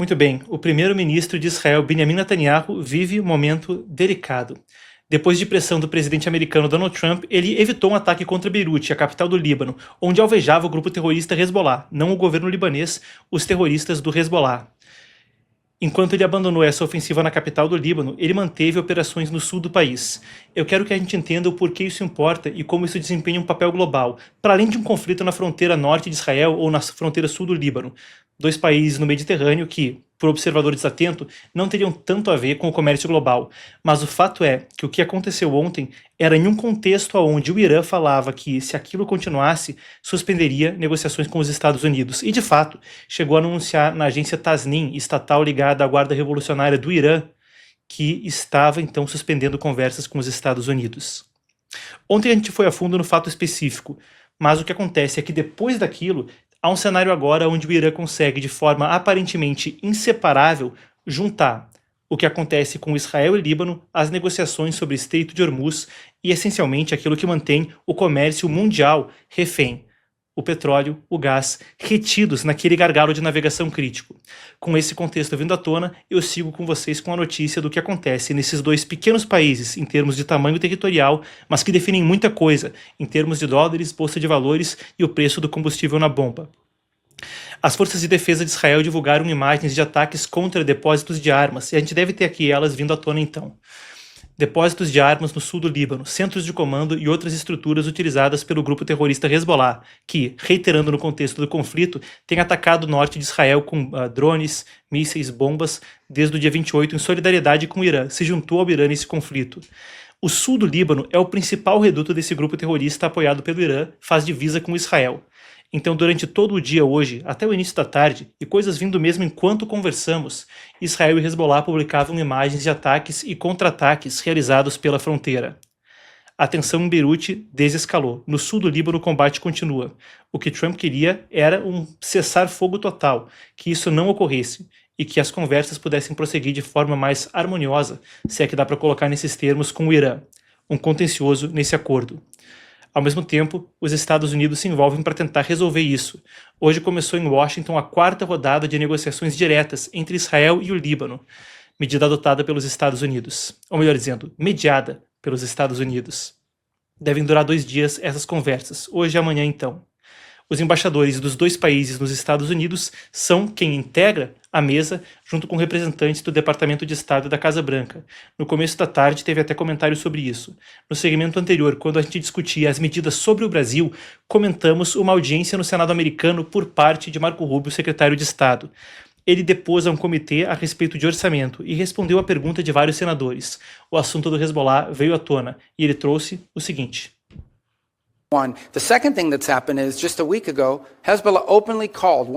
Muito bem, o primeiro-ministro de Israel, Benjamin Netanyahu, vive um momento delicado. Depois de pressão do presidente americano Donald Trump, ele evitou um ataque contra Beirute, a capital do Líbano, onde alvejava o grupo terrorista Hezbollah, não o governo libanês, os terroristas do Hezbollah. Enquanto ele abandonou essa ofensiva na capital do Líbano, ele manteve operações no sul do país. Eu quero que a gente entenda o porquê isso importa e como isso desempenha um papel global, para além de um conflito na fronteira norte de Israel ou na fronteira sul do Líbano. Dois países no Mediterrâneo que, por observador desatento, não teriam tanto a ver com o comércio global. Mas o fato é que o que aconteceu ontem era em um contexto onde o Irã falava que, se aquilo continuasse, suspenderia negociações com os Estados Unidos. E, de fato, chegou a anunciar na agência Tasnim, estatal ligada à Guarda Revolucionária do Irã, que estava, então, suspendendo conversas com os Estados Unidos. Ontem a gente foi a fundo no fato específico, mas o que acontece é que, depois daquilo, há um cenário agora onde o Irã consegue, de forma aparentemente inseparável, juntar o que acontece com Israel e Líbano, as negociações sobre o Estreito de Hormuz e, essencialmente, aquilo que mantém o comércio mundial refém: o petróleo, o gás, retidos naquele gargalo de navegação crítico. Com esse contexto vindo à tona, eu sigo com vocês com a notícia do que acontece nesses dois pequenos países em termos de tamanho territorial, mas que definem muita coisa em termos de dólares, bolsa de valores e o preço do combustível na bomba. As forças de defesa de Israel divulgaram imagens de ataques contra depósitos de armas, e a gente deve ter aqui elas vindo à tona então. Depósitos de armas no sul do Líbano, centros de comando e outras estruturas utilizadas pelo grupo terrorista Hezbollah, que, reiterando no contexto do conflito, tem atacado o norte de Israel com drones, mísseis, bombas, desde o dia 28 em solidariedade com o Irã, se juntou ao Irã nesse conflito. O sul do Líbano é o principal reduto desse grupo terrorista apoiado pelo Irã, faz divisa com Israel. Então, durante todo o dia hoje, até o início da tarde, e coisas vindo mesmo enquanto conversamos, Israel e Hezbollah publicavam imagens de ataques e contra-ataques realizados pela fronteira. A tensão em Beirute desescalou. No sul do Líbano, o combate continua. O que Trump queria era um cessar-fogo total, que isso não ocorresse, e que as conversas pudessem prosseguir de forma mais harmoniosa, se é que dá para colocar nesses termos, com o Irã. Um contencioso nesse acordo. Ao mesmo tempo, os Estados Unidos se envolvem para tentar resolver isso. Hoje começou em Washington a quarta rodada de negociações diretas entre Israel e o Líbano, medida adotada pelos Estados Unidos. Ou melhor dizendo, mediada pelos Estados Unidos. Devem durar 2 dias essas conversas, hoje e amanhã então. Os embaixadores dos dois países nos Estados Unidos são quem integra a mesa, junto com representantes do Departamento de Estado e da Casa Branca. No começo da tarde teve até comentário sobre isso. No segmento anterior, quando a gente discutia as medidas sobre o Brasil, comentamos uma audiência no Senado americano por parte de Marco Rubio, secretário de Estado. Ele depôs a um comitê a respeito de orçamento e respondeu à pergunta de vários senadores. O assunto do Hezbollah veio à tona e ele trouxe o seguinte. One. The second thing that's happened is just a week ago, Hezbollah openly called,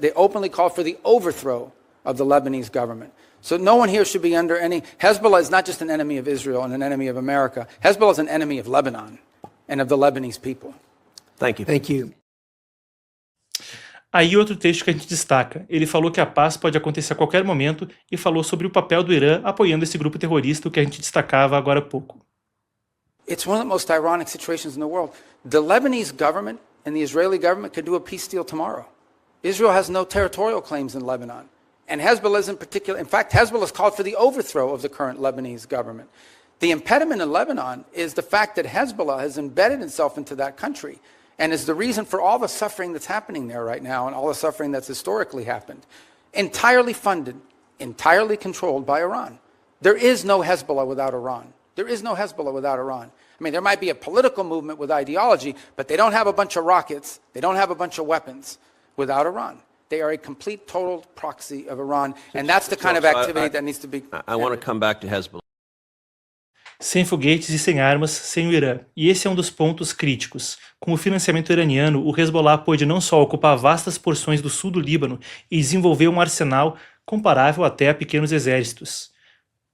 they openly called for the overthrow of the Lebanese government. So no one here should be under any, Hezbollah is not just an enemy of Israel and an enemy of America. Hezbollah is an enemy of Lebanon and of the Lebanese people. Thank you. Thank you. Aí outro texto que a gente destaca. Ele falou que a paz pode acontecer a qualquer momento e falou sobre o papel do Irã apoiando esse grupo terrorista, o que a gente destacava agora há pouco. It's one of the most ironic situations in the world. The Lebanese government and the Israeli government could do a peace deal tomorrow. Israel has no territorial claims in Lebanon. And Hezbollah is in particular, in fact, Hezbollah has called for the overthrow of the current Lebanese government. The impediment in Lebanon is the fact that Hezbollah has embedded itself into that country and is the reason for all the suffering that's happening there right now and all the suffering that's historically happened. Entirely funded, entirely controlled by Iran. There is no Hezbollah without Iran. There is no Hezbollah without Iran. I mean, there might be a political movement with ideology, but they don't have a bunch of rockets, they don't have a bunch of weapons without Iran. They are a complete, total proxy of Iran, and that's the kind of activity that needs to be... I want to come back to Hezbollah. Sem foguetes e sem armas, sem o Irã. E esse é um dos pontos críticos. Com o financiamento iraniano, o Hezbollah pôde não só ocupar vastas porções do sul do Líbano e desenvolver um arsenal comparável até a pequenos exércitos.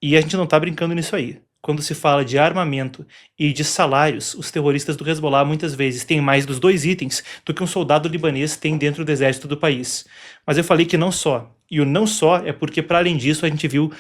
E a gente não está brincando nisso aí. Quando se fala de armamento e de salários, os terroristas do Hezbollah muitas vezes têm mais dos 2 itens do que um soldado libanês tem dentro do exército do país. Mas eu falei que não só. E o não só é porque, para além disso, a gente viu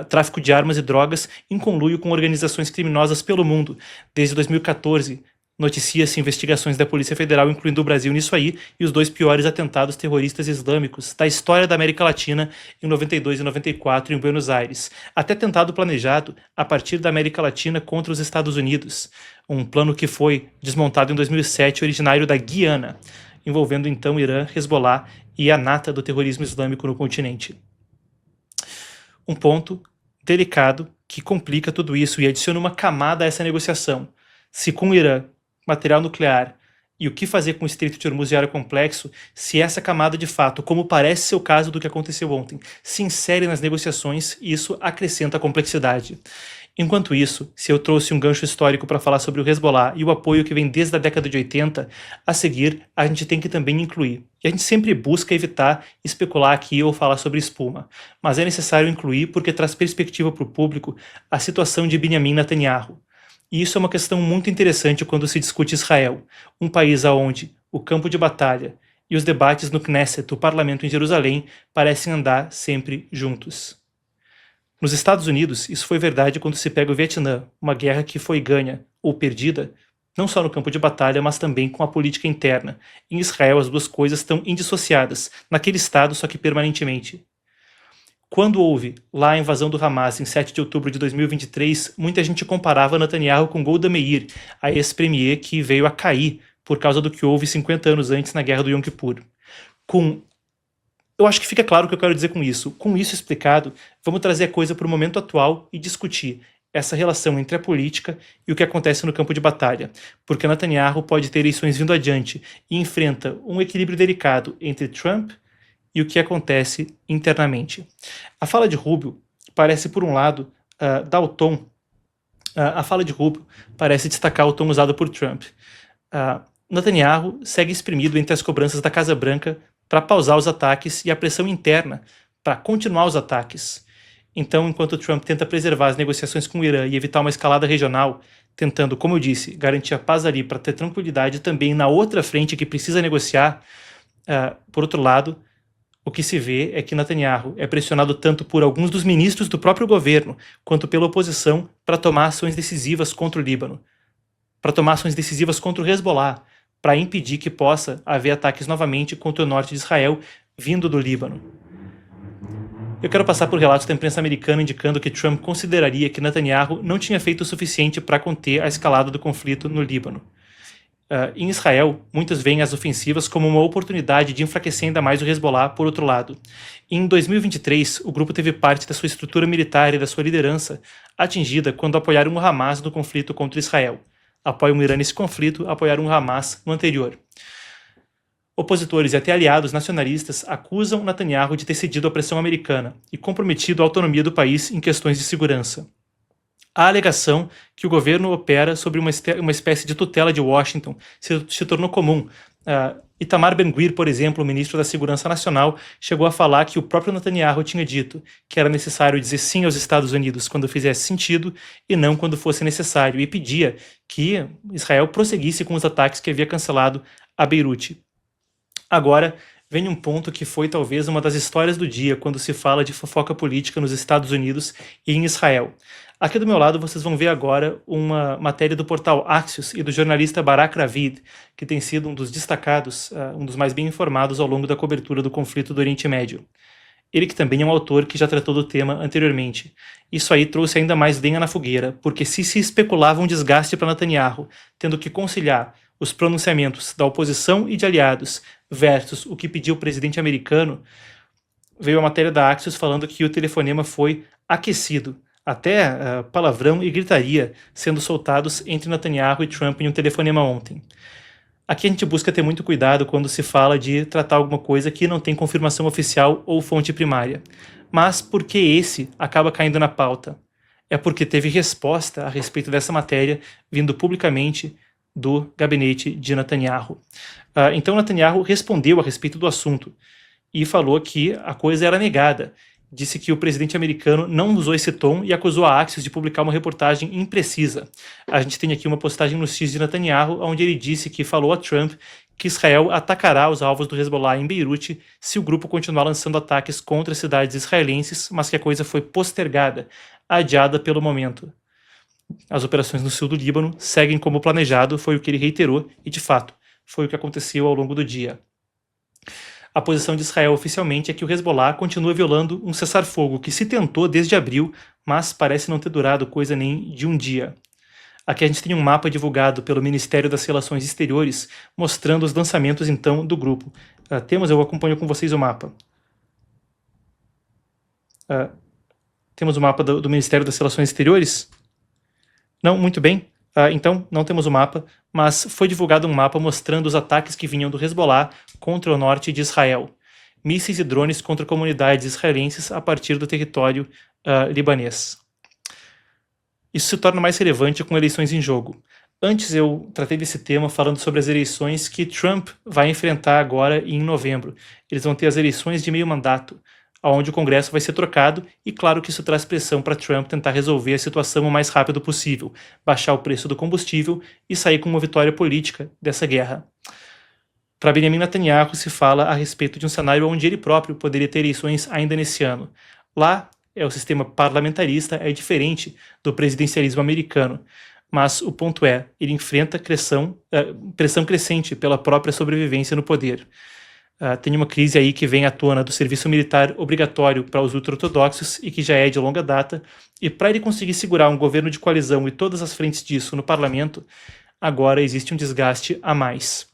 tráfico de armas e drogas em conluio com organizações criminosas pelo mundo. Desde 2014, Noticia-se investigações da Polícia Federal, incluindo o Brasil nisso aí, e os 2 piores atentados terroristas islâmicos da história da América Latina em 92 e 94 em Buenos Aires, até atentado planejado a partir da América Latina contra os Estados Unidos, um plano que foi desmontado em 2007, originário da Guiana, envolvendo então Irã, Hezbollah e a nata do terrorismo islâmico no continente. Um ponto delicado que complica tudo isso e adiciona uma camada a essa negociação. Se com o Irã, material nuclear e o que fazer com o Estreito de Hormuz já era complexo, se essa camada de fato, como parece ser o caso do que aconteceu ontem, se insere nas negociações, isso acrescenta complexidade. Enquanto isso, se eu trouxe um gancho histórico para falar sobre o Hezbollah e o apoio que vem desde a década de 80, a seguir a gente tem que também incluir. E a gente sempre busca evitar especular aqui ou falar sobre espuma, mas é necessário incluir porque traz perspectiva para o público a situação de Benjamin Netanyahu. E isso é uma questão muito interessante quando se discute Israel, um país onde o campo de batalha e os debates no Knesset, o parlamento em Jerusalém, parecem andar sempre juntos. Nos Estados Unidos, isso foi verdade quando se pega o Vietnã, uma guerra que foi ganha ou perdida, não só no campo de batalha, mas também com a política interna. Em Israel, as duas coisas estão indissociadas, naquele estado, só que permanentemente. Quando houve lá a invasão do Hamas em 7 de outubro de 2023, muita gente comparava Netanyahu com Golda Meir, a ex-premier que veio a cair por causa do que houve 50 anos antes na Guerra do Yom Kippur. Eu acho que fica claro o que eu quero dizer com isso. Com isso explicado, vamos trazer a coisa para o momento atual e discutir essa relação entre a política e o que acontece no campo de batalha, porque Netanyahu pode ter eleições vindo adiante e enfrenta um equilíbrio delicado entre Trump e o que acontece internamente. A fala de Rubio parece, por um lado, dar o tom. A fala de Rubio parece destacar o tom usado por Trump. Netanyahu segue exprimido entre as cobranças da Casa Branca para pausar os ataques e a pressão interna para continuar os ataques. Então, enquanto Trump tenta preservar as negociações com o Irã e evitar uma escalada regional, tentando, como eu disse, garantir a paz ali para ter tranquilidade também na outra frente que precisa negociar, por outro lado, o que se vê é que Netanyahu é pressionado tanto por alguns dos ministros do próprio governo, quanto pela oposição para tomar ações decisivas contra o Líbano, para tomar ações decisivas contra o Hezbollah, para impedir que possa haver ataques novamente contra o norte de Israel vindo do Líbano. Eu quero passar por relatos da imprensa americana indicando que Trump consideraria que Netanyahu não tinha feito o suficiente para conter a escalada do conflito no Líbano. Em Israel, muitos veem as ofensivas como uma oportunidade de enfraquecer ainda mais o Hezbollah, por outro lado. Em 2023, o grupo teve parte da sua estrutura militar e da sua liderança atingida quando apoiaram o Hamas no conflito contra Israel. Apoiam o Irã nesse conflito, apoiaram o Hamas no anterior. Opositores e até aliados nacionalistas acusam Netanyahu de ter cedido à pressão americana e comprometido a autonomia do país em questões de segurança. A alegação que o governo opera sobre uma espécie de tutela de Washington se tornou comum. Itamar Ben-Gvir, por exemplo, o ministro da Segurança Nacional, chegou a falar que o próprio Netanyahu tinha dito que era necessário dizer sim aos Estados Unidos quando fizesse sentido e não quando fosse necessário, e pedia que Israel prosseguisse com os ataques que havia cancelado a Beirute. Agora, vem um ponto que foi talvez uma das histórias do dia quando se fala de fofoca política nos Estados Unidos e em Israel. Aqui do meu lado vocês vão ver agora uma matéria do portal Axios e do jornalista Barak Ravid, que tem sido um dos destacados, um dos mais bem informados ao longo da cobertura do conflito do Oriente Médio. Ele que também é um autor que já tratou do tema anteriormente. Isso aí trouxe ainda mais lenha na fogueira, porque se especulava um desgaste para Netanyahu, tendo que conciliar os pronunciamentos da oposição e de aliados versus o que pediu o presidente americano, veio a matéria da Axios falando que o telefonema foi aquecido, até palavrão e gritaria sendo soltados entre Netanyahu e Trump em um telefonema ontem. Aqui a gente busca ter muito cuidado quando se fala de tratar alguma coisa que não tem confirmação oficial ou fonte primária. Mas por que esse acaba caindo na pauta? É porque teve resposta a respeito dessa matéria vindo publicamente do gabinete de Netanyahu. Então Netanyahu respondeu a respeito do assunto e falou que a coisa era negada. Disse que o presidente americano não usou esse tom e acusou a Axios de publicar uma reportagem imprecisa. A gente tem aqui uma postagem no X de Netanyahu, onde ele disse que falou a Trump que Israel atacará os alvos do Hezbollah em Beirute se o grupo continuar lançando ataques contra cidades israelenses, mas que a coisa foi postergada, adiada pelo momento. As operações no sul do Líbano seguem como planejado, foi o que ele reiterou, e de fato, foi o que aconteceu ao longo do dia. A posição de Israel oficialmente é que o Hezbollah continua violando um cessar-fogo que se tentou desde abril, mas parece não ter durado coisa nem de um dia. Aqui a gente tem um mapa divulgado pelo Ministério das Relações Exteriores, mostrando os lançamentos, então, do grupo. Eu acompanho com vocês o mapa. Temos o mapa do Ministério das Relações Exteriores? Não, muito bem. Então, não temos o mapa, mas foi divulgado um mapa mostrando os ataques que vinham do Hezbollah contra o norte de Israel. Mísseis e drones contra comunidades israelenses a partir do território libanês. Isso se torna mais relevante com eleições em jogo. Antes eu tratei desse tema falando sobre as eleições que Trump vai enfrentar agora em novembro. Eles vão ter as eleições de meio mandato, onde o Congresso vai ser trocado, e claro que isso traz pressão para Trump tentar resolver a situação o mais rápido possível, baixar o preço do combustível e sair com uma vitória política dessa guerra. Para Benjamin Netanyahu se fala a respeito de um cenário onde ele próprio poderia ter eleições ainda nesse ano. Lá, o sistema parlamentarista é diferente do presidencialismo americano, mas o ponto é, ele enfrenta pressão crescente pela própria sobrevivência no poder. Tem uma crise aí que vem à tona do serviço militar obrigatório para os ultra-ortodoxos e que já é de longa data, e para ele conseguir segurar um governo de coalizão e todas as frentes disso no parlamento, agora existe um desgaste a mais.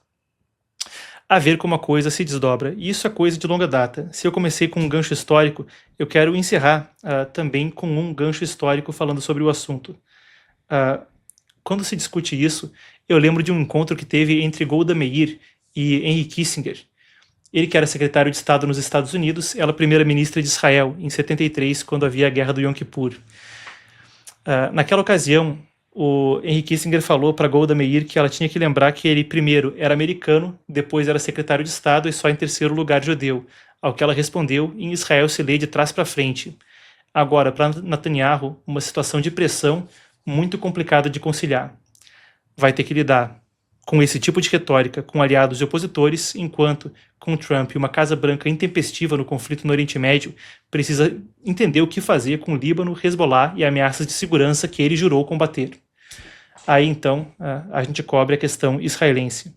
A ver como a coisa se desdobra, e isso é coisa de longa data. Se eu comecei com um gancho histórico, eu quero encerrar também com um gancho histórico falando sobre o assunto. Quando se discute isso, eu lembro de um encontro que teve entre Golda Meir e Henry Kissinger. Ele que era secretário de Estado nos Estados Unidos, ela primeira-ministra de Israel, em 73, quando havia a Guerra do Yom Kippur. Naquela ocasião, o Henry Kissinger falou para Golda Meir que ela tinha que lembrar que ele primeiro era americano, depois era secretário de Estado e só em terceiro lugar judeu, ao que ela respondeu: em Israel se lê de trás para frente. Agora, para Netanyahu, uma situação de pressão muito complicada de conciliar. Vai ter que lidar com esse tipo de retórica com aliados e opositores, enquanto, com Trump e uma Casa Branca intempestiva no conflito no Oriente Médio, precisa entender o que fazer com o Líbano, Hezbollah e ameaças de segurança que ele jurou combater. Aí, então, a gente cobre a questão israelense.